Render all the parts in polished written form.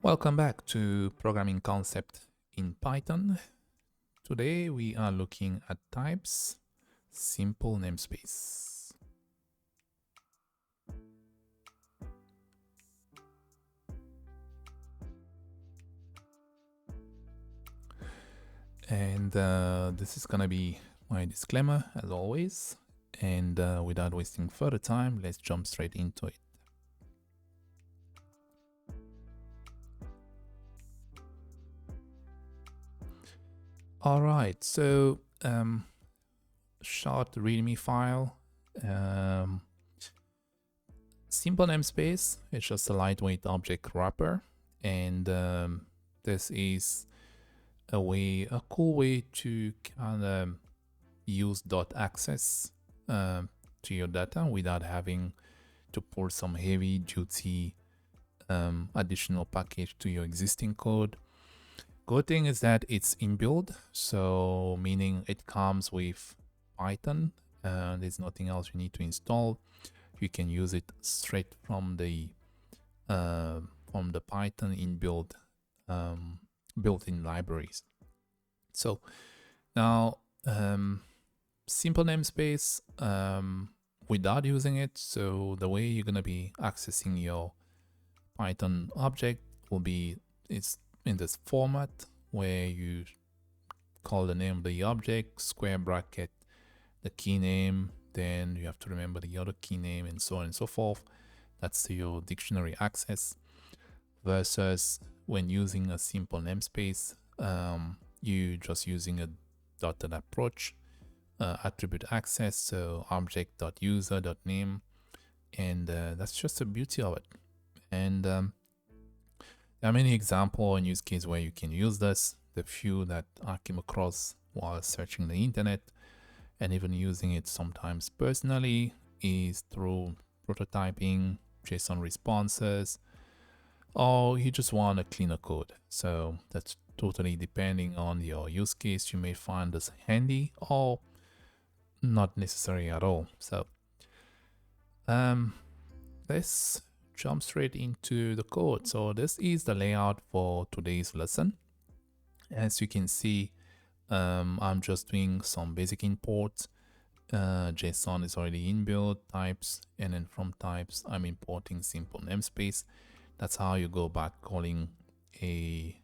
Welcome back to Programming Concept in Python. Today we are looking at types, simple namespace. And this is going to be my disclaimer as always. And without wasting further time, let's jump straight into it. All right, so short README file. Simple namespace is just a lightweight object wrapper, and this is a cool way to kind of use .access to your data without having to pull some heavy duty additional package to your existing code. Good thing is that it's inbuilt, so meaning it comes with Python. There's nothing else you need to install. You can use it straight from the Python inbuilt built-in libraries. So now simple namespace without using it. So the way you're gonna be accessing your Python object will be it's in this format where you call the name of the object, square bracket, the key name, then you have to remember the other key name and so on and so forth. That's your dictionary access. Versus when using a simple namespace, you just using a dotted approach, attribute access, so object.user.name, and that's just the beauty of it. And there are many examples and use cases where you can use this. The few that I came across while searching the internet and even using it sometimes personally is through prototyping, JSON responses, or you just want a cleaner code. So that's totally depending on your use case. You may find this handy or not necessary at all. So let's jump straight into the code. So this is the layout for today's lesson. As you can see, I'm just doing some basic imports. JSON is already inbuilt, types, and then from types, I'm importing simple namespace. That's how you go about calling a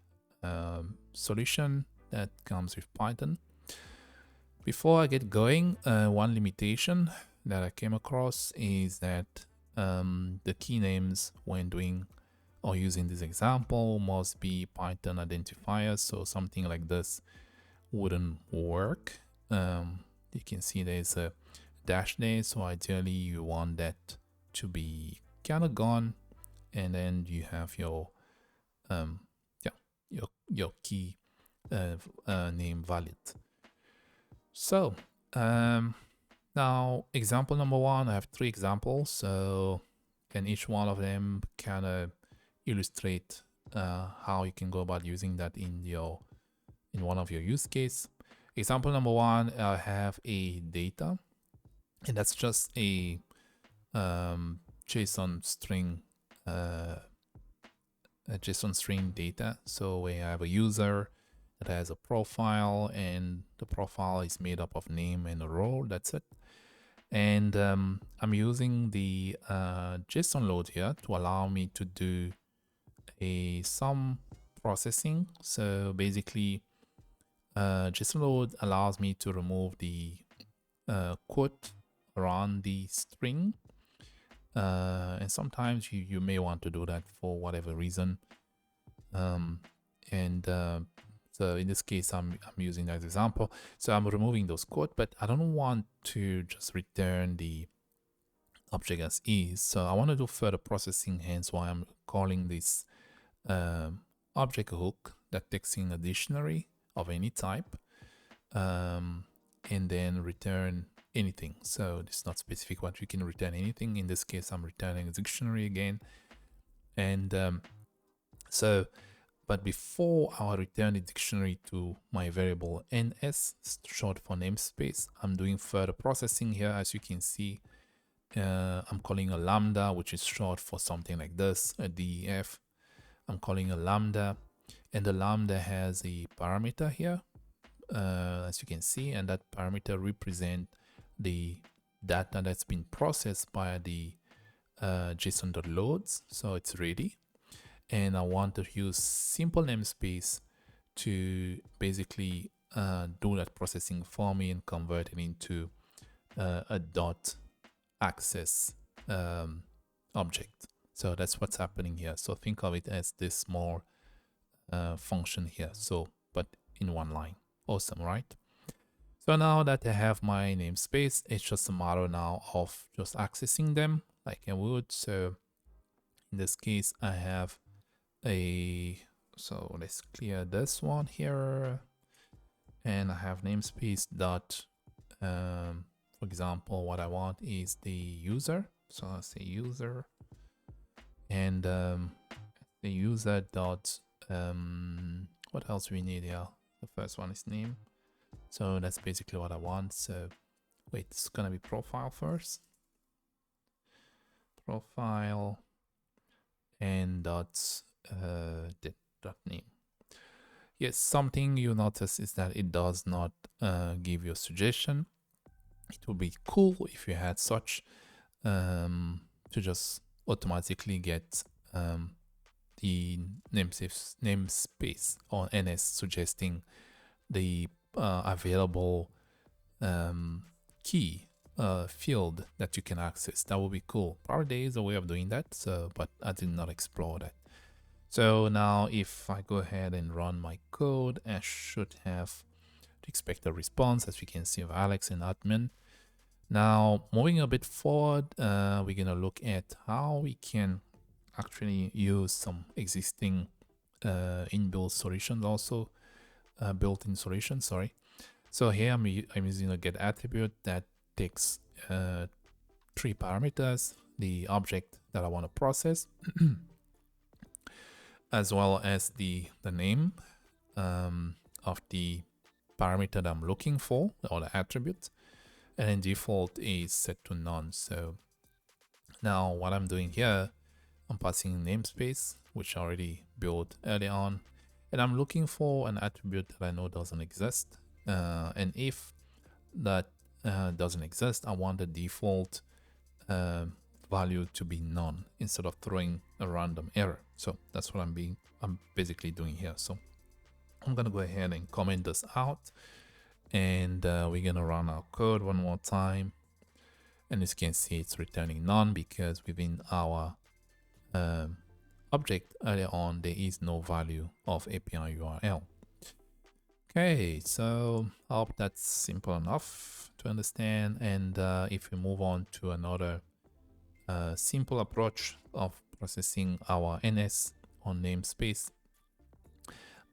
solution that comes with Python. Before I get going, one limitation that I came across is that the key names when doing or using this example must be Python identifiers. So something like this wouldn't work. You can see there's a dash there. So ideally you want that to be kind of gone. And then you have your your key name valid. So now example number one, I have 3 examples. So and each one of them kind of illustrate how you can go about using that in one of your use case. Example number one, I have a data, and that's just a JSON string data. So we have a user that has a profile, and the profile is made up of name and a role. That's it. And I'm using the JSON load here to allow me to do some processing. So basically, JSON load allows me to remove the quote around the string. And sometimes you may want to do that for whatever reason. So in this case, I'm using that example. So I'm removing those quotes, but I don't want to just return the object as is. So I want to do further processing, hence why I'm calling this object hook that takes in a dictionary of any type, and then return anything. So it's not specific what you can return anything. In this case, I'm returning a dictionary again. And but before I return the dictionary to my variable ns, short for namespace, I'm doing further processing here. As you can see, I'm calling a lambda, which is short for something like this, a def. I'm calling a lambda, and the lambda has a parameter here, as you can see, and that parameter represents the data that's been processed by the JSON.loads, so it's ready. And I want to use simple namespace to basically do that processing for me and convert it into a dot access object. So that's what's happening here. So think of it as this small function here. So, but in one line. Awesome, right? So now that I have my namespace, it's just a matter now of just accessing them like I would. So in this case, I have so let's clear this one here. And I have namespace dot, for example, what I want is the user. So I'll say user, and the user dot, what else we need here? The first one is name. So that's basically what I want. So wait, it's gonna be profile first. Profile and dot name. Yes, something you notice is that it does not give you a suggestion. It would be cool if you had such to just automatically get the namespace or NS suggesting the available key field that you can access. That would be cool. Probably there is a way of doing that, so but I did not explore that. So now if I go ahead and run my code, I should have to expect a response, as we can see of Alex and admin. Now moving a bit forward, we're gonna look at how we can actually use some existing inbuilt solutions, also built-in solutions, sorry. So here I'm using a get attribute that takes 3 parameters: the object that I want to process, as well as the name of the parameter that I'm looking for, or the attribute, and then default is set to none. So now what I'm doing here, I'm passing namespace, which I already built early on, and I'm looking for an attribute that I know doesn't exist. And if that doesn't exist, I want the default value to be none instead of throwing a random error. So that's what I'm basically doing here. So I'm gonna go ahead and comment this out, and we're gonna run our code one more time. And as you can see, it's returning none because within our object earlier on, there is no value of API URL. Okay, so I hope that's simple enough to understand. And if we move on to another simple approach of processing our NS on namespace,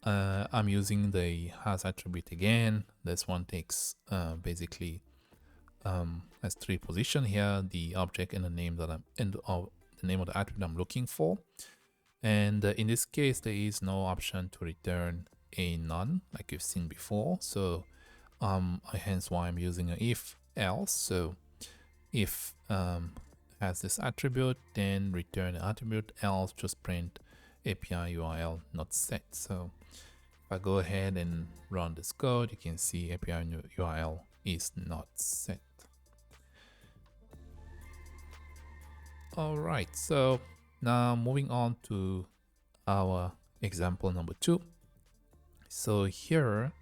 I'm using the has attribute again. This one takes basically has 3 positions here: the object and the name that the name of the attribute I'm looking for. And in this case, there is no option to return a none like you've seen before. So hence why I'm using an if else. So if has this attribute, then return the attribute, else just print API URL not set. So if I go ahead and run this code, you can see API URL is not set. All right, so now moving on to our example number 2. So here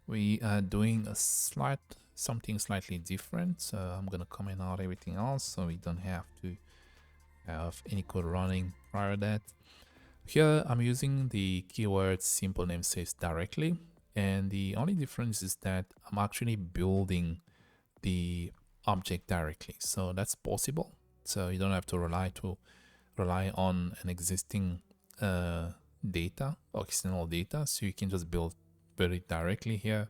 we are doing something slightly different. So I'm gonna comment out everything else so we don't have to have any code running prior to that. Here I'm using the keyword simple namespace directly, and the only difference is that I'm actually building the object directly. So that's possible. So you don't have to rely on an existing data or external data. So you can just build it directly here,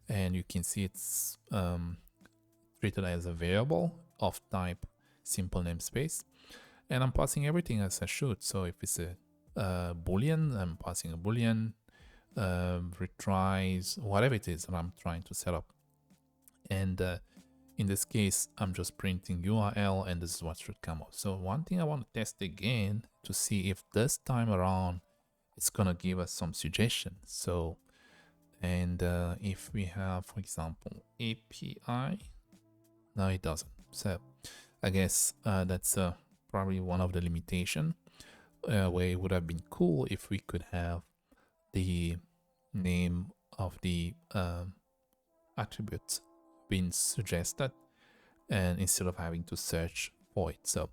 and you can see it's treated as a variable of type simple namespace, and I'm passing everything as I should. So if it's a boolean, I'm passing a boolean, retries, whatever it is that I'm trying to set up. And in this case, I'm just printing URL and this is what should come up. So one thing I want to test again to see if this time around it's gonna give us some suggestions. So, and if we have, for example, API, no, it doesn't. So I guess that's probably one of the limitations where it would have been cool if we could have the name of the attribute being suggested and instead of having to search for it. So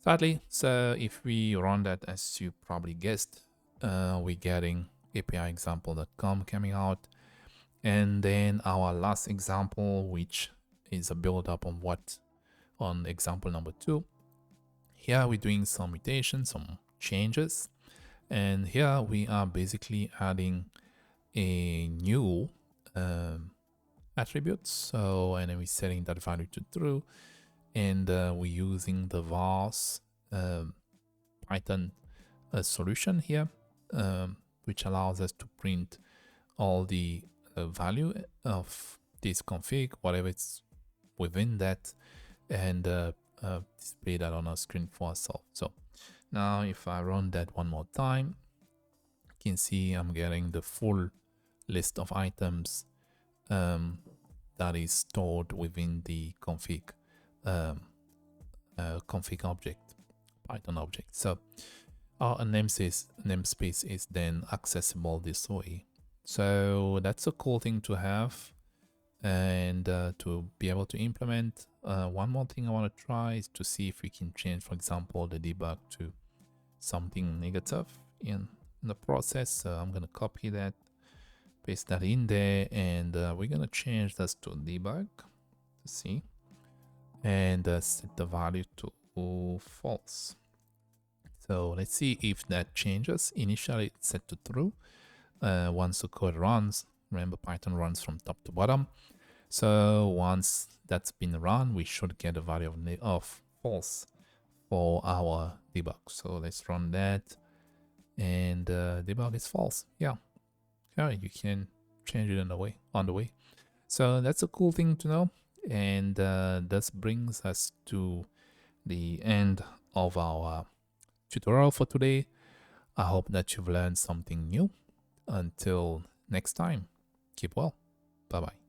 sadly, so if we run that, as you probably guessed, we're getting apiexample.com coming out. And then our last example, which is a build up on what on example number 2. Here we're doing some mutations, some changes. And here we are basically adding a new attribute. So, and then we're setting that value to true. And we're using the vars Python solution here, which allows us to print all the value of this config, whatever it's within that, and display that on our screen for ourselves. So now if I run that one more time, you can see I'm getting the full list of items that is stored within the config config object, Python object. So our namespace is then accessible this way. So that's a cool thing to have and to be able to implement. One more thing I want to try is to see if we can change, for example, the debug to something negative in the process. So I'm going to copy that, paste that in there, and we're going to change this to debug to see, and set the value to false. So let's see if that changes. Initially it's set to true. Once the code runs, remember Python runs from top to bottom. So once that's been run, we should get a value of false for our debug. So let's run that, and debug is false. Yeah, you can change it on the way. So that's a cool thing to know. And this brings us to the end of our tutorial for today. I hope that you've learned something new. Until next time, keep well. Bye bye.